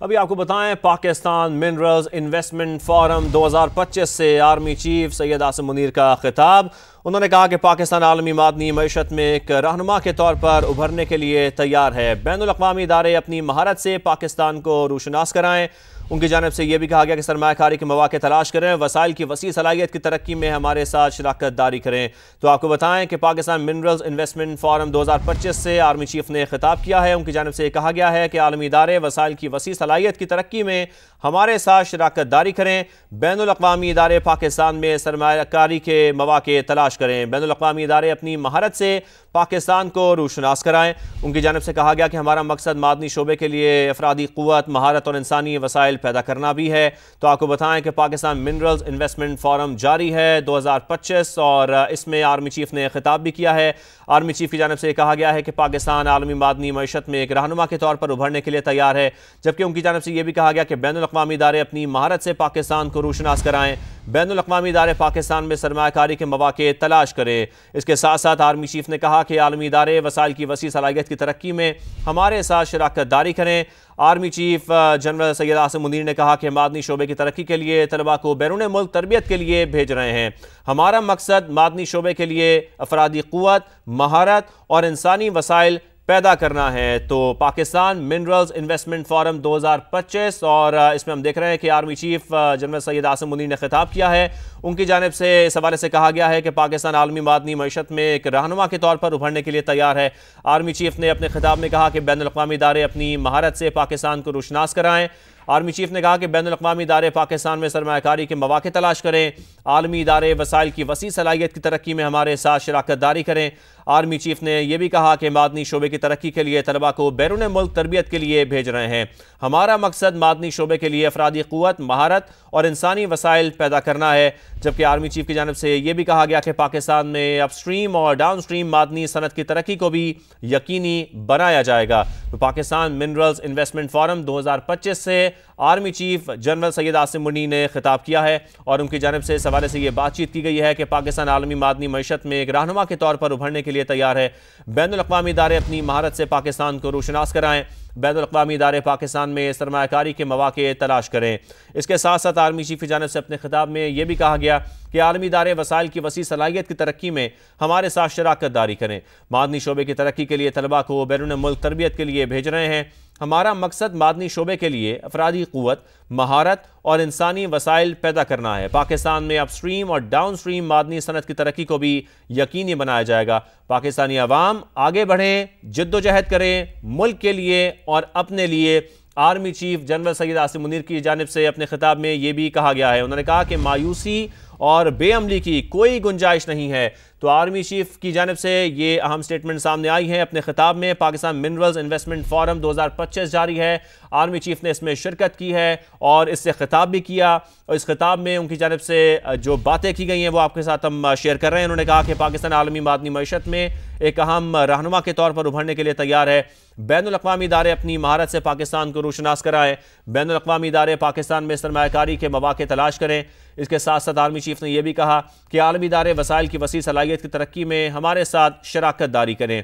अभी आपको बताएं, पाकिस्तान मिनरल्स इन्वेस्टमेंट फोरम 2025 से आर्मी चीफ सैयद आसिम मुनीर का खिताब। उन्होंने कहा कि पाकिस्तान आलमी मादनी मईशत में एक रहनुमा के तौर पर उभरने के लिए तैयार है। बैनुल अक़वामी इदारे अपनी महारत से पाकिस्तान को रूशनास कराएं। उनकी जानिब से यह भी कहा गया कि सरमायाकारी के मौके तलाश करें, वसाइल की वसी सलाहियत की तरक्की में हमारे साथ शराकत दारी करें। तो आपको बताएं कि पाकिस्तान मिनरल्स इन्वेस्टमेंट फोरम 2025 से आर्मी चीफ ने खिताब किया है। उनकी जानिब से कहा गया है कि आलमी इदारे वसाइल की वसी सलाहियत की तरक्की में हमारे साथ शराकत दारी करें। बैनुल अक़वामी इदारे पाकिस्तान में सरमायाकारी के मौके तलाश करें। बैनुल अक़वामी इदारे अपनी महारत से पाकिस्तान को रूशनास कराएं। उनकी जानिब से कहा गया कि हमारा मकसद मादनी शोबे के लिए अफरादी क़ुव्वत, महारत और इंसानी वसाइल पैदा करना भी है। तो आपको बताएं कि पाकिस्तान मिनरल्स इन्वेस्टमेंट फोरम जारी है 2025 और इसमें आर्मी चीफ ने खिताब भी किया है। आर्मी चीफ की जानिब से कहा गया है कि पाकिस्तान आलमी मादनी मईशत में एक रहनुमा के तौर पर उभरने के लिए तैयार है। जबकि उनकी जानिब से यह भी कहा गया कि बैनुल अक़वामी इदारे अपनी महारत से पाकिस्तान को रूशनास कराएं। बैनुल अक़वामी इदारे पाकिस्तान में सरमायाकारी के मौके तलाश करें। इसके साथ साथ आर्मी चीफ ने कहा कि आलमी इदारे वसाइल की वसी सलाहियत की तरक्की में हमारे साथ शराकत दारी करें। Army chief general Syed Asim Munir ने कहा कि मादनी शोबे की तरक्की के लिए तलबा को बैरून मुल्क तरबियत के लिए भेज रहे हैं। हमारा मकसद मादनी शोबे के लिए अफरादी क़ुव्वत, महारत और इंसानी वसाइल पैदा करना है। तो पाकिस्तान मिनरल्स इन्वेस्टमेंट फोरम 2025 और इसमें हम देख रहे हैं कि army chief general Syed Asim Munir ने खिताब किया है। उनकी जानिब से इस हवाले से कहा गया है कि पाकिस्तान आलमी मादनी मईशत में एक रहनुमा के तौर पर उभरने के लिए तैयार है। आर्मी चीफ ने अपने खिताब में कहा कि बैनुल अक़वामी इदारे अपनी महारत से पाकिस्तान को रूशनास कराएं। आर्मी चीफ ने कहा कि बैनुल अक़वामी इदारे पाकिस्तान में सरमायाकारी के मौके तलाश करें। आलमी इदारे वसाइल की वसी सलाहियत की तरक्की में हमारे साथ शराकत दारी करें। आर्मी चीफ ने यह भी कहा कि मादनी शोबे की तरक्की के लिए तलबा को बैरून मुल्क तरबियत के लिए भेज रहे हैं। हमारा मकसद मादनी शोबे के लिए अफरादी क़ुव्वत, महारत और इंसानी वसाइल पैदा करना है। जबकि आर्मी चीफ की जानिब से यह भी कहा गया कि पाकिस्तान में अपस्ट्रीम और डाउन स्ट्रीम मादनी सनत की तरक्की को भी यकीनी बनाया जाएगा। तो पाकिस्तान मिनरल्स इन्वेस्टमेंट फोरम 2025 से army chief general Syed Asim Munir ने खिताब किया है और उनकी जानिब से इस हवाले से यह बातचीत की गई है कि पाकिस्तान आलमी मादनी मईशत में एक रहनुमा के तौर पर उभरने के लिए तैयार है। बैनुल अक़वामी इदारे अपनी महारत से पाकिस्तान को रूशनास कराएं। बैनुल अक़वामी इदारे पाकिस्तान में सरमायाकारी के मौके तलाश करें। इसके साथ साथ आर्मी चीफ की जानिब से अपने खिताब में यह भी कहा गया कि आलमी इदारे वसाइल की वसी सलाहियत की तरक्की में हमारे साथ शराकत दारी करें। मादनी शोबे की तरक्की के लिए तलबा को बैरून मुल्क तरबियत के लिए भेज रहे हैं। हमारा मकसद मादनी शोबे के लिए अफरादी क़ुव्वत, महारत और इंसानी वसाइल पैदा करना है। पाकिस्तान में अपस्ट्रीम और डाउन स्ट्रीम मादनी सनत की तरक्की को भी यकीनी बनाया जाएगा। पाकिस्तानी अवाम आगे बढ़ें, जिद्दोजहद करें मुल्क के लिए और अपने लिए। Army chief general Syed Asim Munir की जानिब से अपने खिताब में यह भी कहा गया है। उन्होंने कहा कि मायूसी और बेअमली की कोई गुंजाइश नहीं है। तो आर्मी चीफ की जानिब से ये अहम स्टेटमेंट सामने आई है अपने खिताब में। पाकिस्तान मिनरल्स इन्वेस्टमेंट फोरम 2025 जारी है। आर्मी चीफ ने इसमें शिरकत की है और इससे खिताब भी किया और इस खिताब में उनकी जानिब से जो बातें की गई हैं वो आपके साथ हम शेयर कर रहे हैं। उन्होंने कहा कि पाकिस्तान आलमी मादनी मईशत में एक अहम रहनुमा के तौर पर उभरने के लिए तैयार है। बैनुल अक़वामी इदारे अपनी महारत से पाकिस्तान को रूशनास कराएं। बैनुल अक़वामी इदारे पाकिस्तान में सरमायाकारी के मौके तलाश करें। इसके साथ साथ आर्मी चीफ ने यह भी कहा कि आलमी इदारे वसाइल की वसी सलाहियत की तरक्की में हमारे साथ शराकत दारी करें।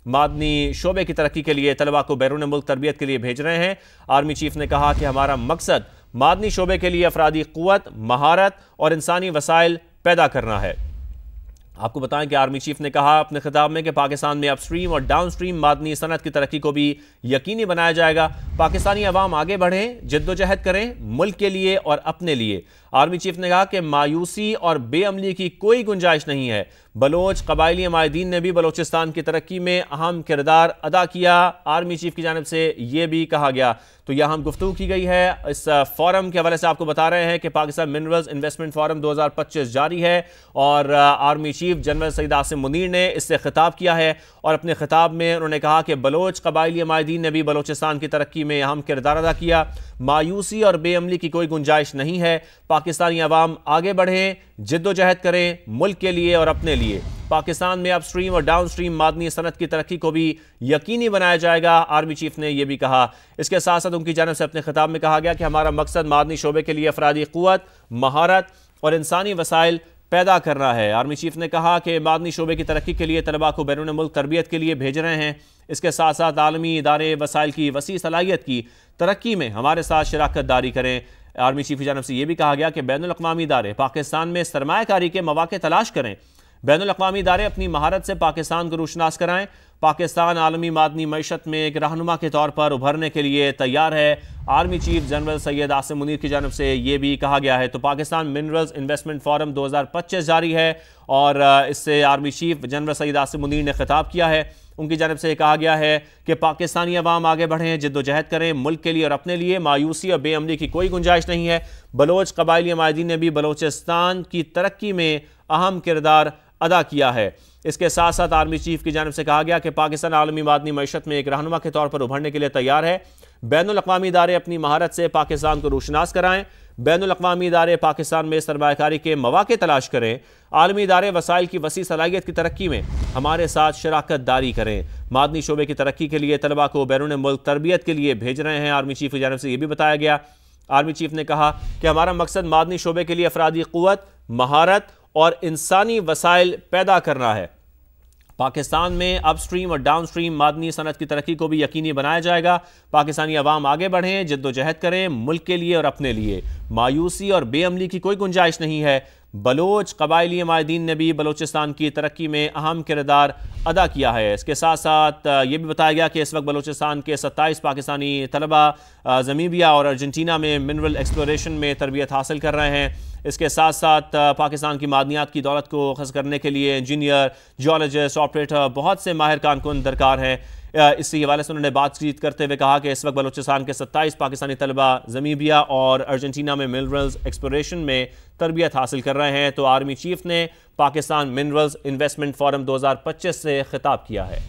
मादनी शोबे की तरक्की के लिए तलबा को बैरून मुल्क तरबियत के लिए भेज रहे हैं। आर्मी चीफ ने कहा कि हमारा मकसद मादनी शोबे के लिए अफरादी क़ुव्वत, महारत और इंसानी वसाइल पैदा करना है। आपको बताएं कि आर्मी चीफ ने कहा अपने खिताब में कि पाकिस्तान में अपस्ट्रीम और डाउन स्ट्रीम मादनी सनत की तरक्की को भी यकीनी बनाया जाएगा। पाकिस्तानी अवाम आगे बढ़ें, जिद्दोजहद करें मुल्क के लिए और अपने लिए। आर्मी चीफ ने कहा कि मायूसी और बेअमली की कोई गुंजाइश नहीं है। बलोच कबायली माहिदीन ने भी बलोचिस्तान की तरक्की में अहम किरदार अदा किया। आर्मी चीफ की जानिब से ये भी कहा गया। तो यह हम गुफ्तगू की गई है। इस फोरम के हवाले से आपको बता रहे हैं कि पाकिस्तान मिनरल्स इन्वेस्टमेंट फोरम 2025 जारी है और army chief general Syed Asim Munir ने इससे खिताब किया है और अपने खिताब में उन्होंने कहा कि बलोच कबायली माहिदीन ने भी बलोचिस्तान की तरक्की में अहम किरदार अदा किया। मायूसी और बेअमली की कोई गुंजाइश नहीं है। पाकिस्तानी अवाम आगे बढ़ें, जिद्दोजहद करें मुल्क के लिए और अपने लिए। पाकिस्तान में अपस्ट्रीम और डाउन स्ट्रीम मादनी सनत की तरक्की को भी यकीनी बनाया जाएगा। आर्मी चीफ ने यह भी कहा। इसके साथ साथ उनकी जानिब से अपने खिताब में कहा गया कि हमारा मकसद मादनी शोबे के लिए अफरादी क़ुव्वत, महारत और इंसानी वसाइल पैदा करना है। आर्मी चीफ ने कहा कि मादनी शोबे की तरक्की के लिए तलबा को बैरून मुल्क तरबियत के लिए भेज रहे हैं। इसके साथ साथ आलमी इदारे वसाइल की वसी सलाहियत की तरक्की में हमारे साथ शराकत दारी करें। आर्मी चीफ की जानब से यह भी कहा गया कि बैनुल अक़वामी इदारे पाकिस्तान में सरमायाकारी के मौक़े तलाश करें। बैनुल अक़वामी इदारे अपनी महारत से पाकिस्तान को रोशनास कराएं। पाकिस्तान आलमी मादनी मईशत में एक रहनुमा के तौर पर उभरने के लिए तैयार है। Army chief general Syed Asim Munir की जानब से ये भी कहा गया है। तो पाकिस्तान मिनरल्स इन्वेस्टमेंट फोरम 2025 जारी है और इससे army chief general Syed Asim Munir ने खिताब किया है। उनकी जानब से कहा गया है कि पाकिस्तानी अवाम आगे बढ़ें, जिद्दोजहद करें मुल्क के लिए और अपने लिए। मायूसी और बेअमली की कोई गुंजाइश नहीं है। बलोच कबायली अमायदीन ने भी बलोचिस्तान की तरक्की में अहम किरदार अदा किया है। इसके साथ साथ आर्मी चीफ की जानब से कहा गया कि पाकिस्तान आलमी मादनी मईशत में एक रहनुमा के तौर पर उभरने के लिए तैयार है। बैनुल अक़वामी इदारे अपनी महारत से पाकिस्तान को रोशनास कराएं। बैनुल अक़वामी इदारे पाकिस्तान में सरमायाकारी के मौक़े तलाश करें। आलमी इदारे वसाइल की वसी सलाहियत की तरक्की में हमारे साथ शराकत दारी करें। मादनी शोबे की तरक्की के लिए तलबा को बैरून मुल्क तरबियत के लिए भेज रहे हैं। आर्मी चीफ की जानब से यह भी बताया गया। आर्मी चीफ ने कहा कि हमारा मकसद मादनी शोबे के लिए अफरादी क़ुव्वत, महारत और इंसानी वसाइल पैदा करना है। पाकिस्तान में अपस्ट्रीम और डाउनस्ट्रीम मादनी सनत की तरक्की को भी यकीनी बनाया जाएगा। पाकिस्तानी अवाम आगे बढ़ें, जिद्दोजहद करें मुल्क के लिए और अपने लिए। मायूसी और बेअमली की कोई गुंजाइश नहीं है। बलोच कबायली अमायदीन ने भी बलोचिस्तान की तरक्की में अहम किरदार अदा किया है। इसके साथ साथ ये भी बताया गया कि इस वक्त बलोचिस्तान के 27 पाकिस्तानी तलबा ज़मीबिया और अर्जेंटीना में मिनरल एक्सप्लोरेशन में तरबियत हासिल कर रहे हैं। इसके साथ साथ पाकिस्तान की मादनियात की दौलत को खस करने के लिए इंजीनियर, जियोलॉजिस्ट, ऑपरेटर, बहुत से माहिर कारकुन दरकार हैं। इसी हवाले से उन्होंने बातचीत करते हुए कहा कि इस वक्त बलोचिस्तान के 27 पाकिस्तानी तलबा ज़मीबिया और अर्जेंटीना में मिनरल्स एक्सप्लोरेशन में तरबियत हासिल कर रहे हैं। तो आर्मी चीफ ने पाकिस्तान मिनरल्स इन्वेस्टमेंट फोरम 2025 से खिताब किया है।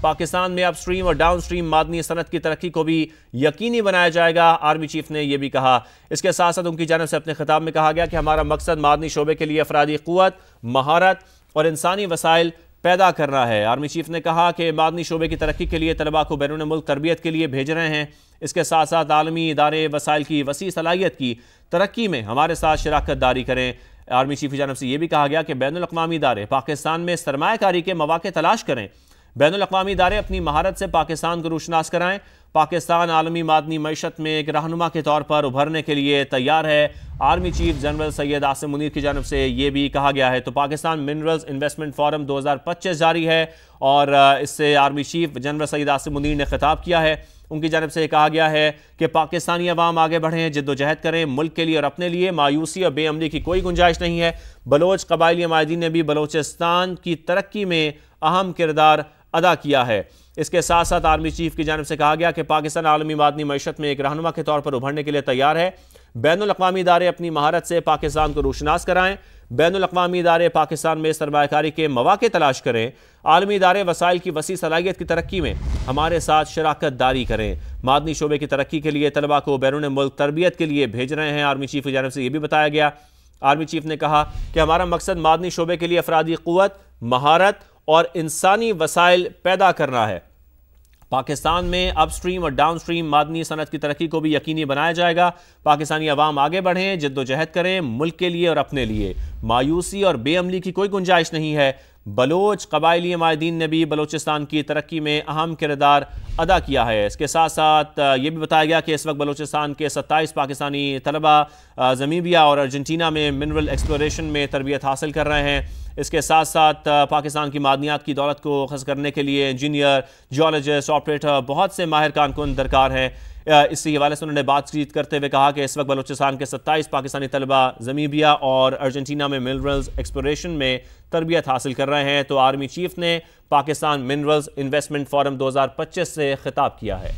पाकिस्तान में अपस्ट्रीम और डाउनस्ट्रीम मादनी सनत की तरक्की को भी यकीनी बनाया जाएगा। आर्मी चीफ ने यह भी कहा। इसके साथ साथ उनकी जानब से अपने खिताब में कहा गया कि हमारा मकसद मादनी शोबे के लिए अफरादी क़ुव्वत, महारत और इंसानी वसाइल पैदा करना है। आर्मी चीफ ने कहा कि मादनी शोबे की तरक्की के लिए तलबा को बैरून मुल्क तरबियत के लिए भेज रहे हैं। इसके साथ साथ आलमी इदारे वसाइल की वसी सलाहियत की तरक्की में हमारे साथ शराकत दारी करें। आर्मी चीफ की जानब से यह भी कहा गया कि बैनुल अक़वामी इदारे पाकिस्तान में सरमायाकारी के मौक़े तलाश करें। बैनुल अक़वामी इदारे अपनी महारत से पाकिस्तान को रोशनास कराएं। पाकिस्तान आलमी मादनी मईशत में एक रहनुमा के तौर पर उभरने के लिए तैयार है। Army chief general Syed Asim Munir की जानब से ये भी कहा गया है। तो पाकिस्तान मिनरल्स इन्वेस्टमेंट फोरम 2025 जारी है और इससे army chief general Syed Asim Munir ने खिताब किया है। उनकी जानब से कहा गया है कि पाकिस्तानी अवाम आगे बढ़ें, जिद्दोजहद करें मुल्क के लिए और अपने लिए। मायूसी और बेअमली की कोई गुंजाइश नहीं है। बलोच कबायली अमायदीन ने भी बलोचिस्तान की तरक्की में अहम किरदार अदा किया है। इसके साथ साथ आर्मी चीफ की जानब से कहा गया कि पाकिस्तान आलमी मादनी मईशत में एक रहनुमा के तौर पर उभरने के लिए तैयार है। बैनुल अक़वामी इदारे अपनी महारत से पाकिस्तान को रोशनास कराएं। बैनुल अक़वामी इदारे पाकिस्तान में सरमायाकारी के मौक़े तलाश करें। आलमी इदारे वसाइल की वसी सलाहियत की तरक्की में हमारे साथ शराकत दारी करें। मादनी शोबे की तरक्की के लिए तलबा को बैरून मुल्क तरबियत के लिए भेज रहे हैं। आर्मी चीफ की जानब से यह भी बताया गया। आर्मी चीफ ने कहा कि हमारा मकसद मादनी शोबे के लिए अफरादी क़ुव्वत, महारत और इंसानी वसाइल पैदा करना है। पाकिस्तान में अपस्ट्रीम और डाउनस्ट्रीम मादनी सनत की तरक्की को भी यकीनी बनाया जाएगा। पाकिस्तानी अवाम आगे बढ़ें, जिद्दोजहद करें मुल्क के लिए और अपने लिए। मायूसी और बेअमली की कोई गुंजाइश नहीं है। बलोच कबायली अमायदीन ने भी बलोचिस्तान की तरक्की में अहम किरदार अदा किया है। इसके साथ साथ ये भी बताया गया कि इस वक्त बलोचिस्तान के 27 पाकिस्तानी तलबा ज़मीबिया और अर्जेंटीना में मिनरल एक्सप्लोरेशन में तरबियत हासिल कर रहे हैं। इसके साथ साथ पाकिस्तान की मादनियात की दौलत को खस करने के लिए इंजीनियर, जियोलॉजिस्ट, ऑपरेटर, बहुत से माहिर कारकुन दरकार हैं। इसी हवाले से उन्होंने बातचीत करते हुए कहा कि इस वक्त बलोचिस्तान के 27 पाकिस्तानी तलबा ज़मीबिया और अर्जेंटीना में मिनरल्स एक्सप्लोरेशन में तरबियत हासिल कर रहे हैं। तो आर्मी चीफ ने पाकिस्तान मिनरल्स इन्वेस्टमेंट फोरम 2025 से खिताब किया है।